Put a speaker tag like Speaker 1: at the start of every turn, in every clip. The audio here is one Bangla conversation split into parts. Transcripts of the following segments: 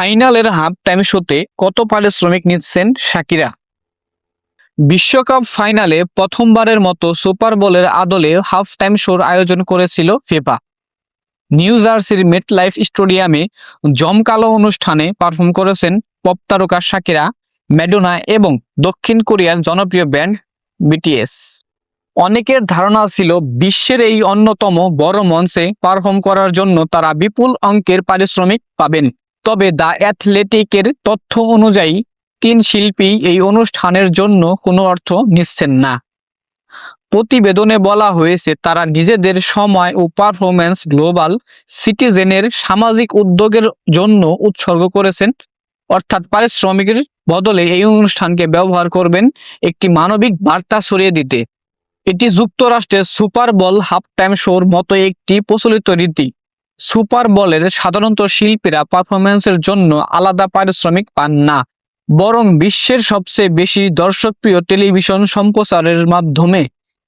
Speaker 1: ফাইনালের হাফ টাইম শোতে কত পারিশ্রমিক নিচ্ছেন শাকিরা? বিশ্বকাপ ফাইনালে প্রথমবারের মতো সুপার বোলের আদলে হাফ টাইম শোর আয়োজন করেছিল ফিফা। নিউ জার্সির মেটলাইফ স্টেডিয়ামে জমকালো অনুষ্ঠানে পারফর্ম করেছেন পপ তারকা শাকিরা, ম্যাডোনা এবং দক্ষিণ কোরিয়ার জনপ্রিয় ব্যান্ড বিটিএস। অনেকের ধারণা ছিল বিশ্বের এই অন্যতম বড় মঞ্চে পারফর্ম করার জন্য তারা বিপুল অঙ্কের পারিশ্রমিক পাবেন। তবে দ্য অ্যাথলেটিকের তথ্য অনুযায়ী 3 শিল্পী এই অনুষ্ঠানের জন্য কোনো অর্থ নিচ্ছেন না। প্রতিবেদনে বলা হয়েছে তারা নিজেদের সময় ও পারফরম্যান্স গ্লোবাল সিটিজেনের সামাজিক উদ্যোগের জন্য উৎসর্গ করেছেন, অর্থাৎ পারিশ্রমিকের বদলে এই অনুষ্ঠানকে ব্যবহার করবেন একটি মানবিক বার্তা ছড়িয়ে দিতে। এটি যুক্তরাষ্ট্রের সুপার বোল হাফ টাইম শোর মতো একটি প্রচলিত রীতি। সুপার বোলের সাধারণত শিল্পীরা পারফরম্যান্সের জন্য আলাদা পারিশ্রমিক পান না, বরং বিশ্বের সবচেয়ে বেশি দর্শকপ্রিয় টেলিভিশন সম্প্রচারের মাধ্যমে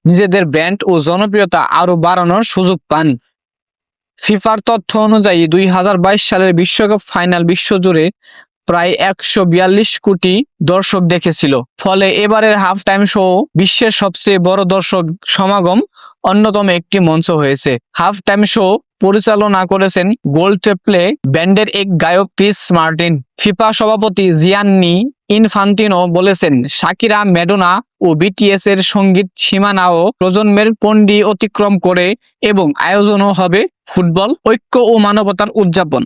Speaker 1: নিজেদের ব্র্যান্ড ও জনপ্রিয়তা আরও বাড়ানোর সুযোগ পান। ফিফার তথ্য অনুযায়ী 2022 সালের বিশ্বকাপ ফাইনাল বিশ্বজুড়ে প্রায় 142 কোটি দর্শক দেখেছিল। ফলে এবারের হাফ টাইম শো বিশ্বের সবচেয়ে বড় দর্শক সমাগম অন্যতম একটি মঞ্চ হয়েছে। হাফ টাইম শো পরিচালনা করেছেন গোল্ডপ্লে ব্যান্ডের এক গায়ক ক্রিস মার্টিন। ফিফা সভাপতি জিয়ান্নি ইনফান্তিনো বলেছেন, শাকিরা, ম্যাডোনা ও বিটিএস এর সঙ্গীত সীমানা ও প্রজন্মের গণ্ডি অতিক্রম করে এবং আয়োজনও হবে ফুটবল ঐক্য ও মানবতার উদযাপন।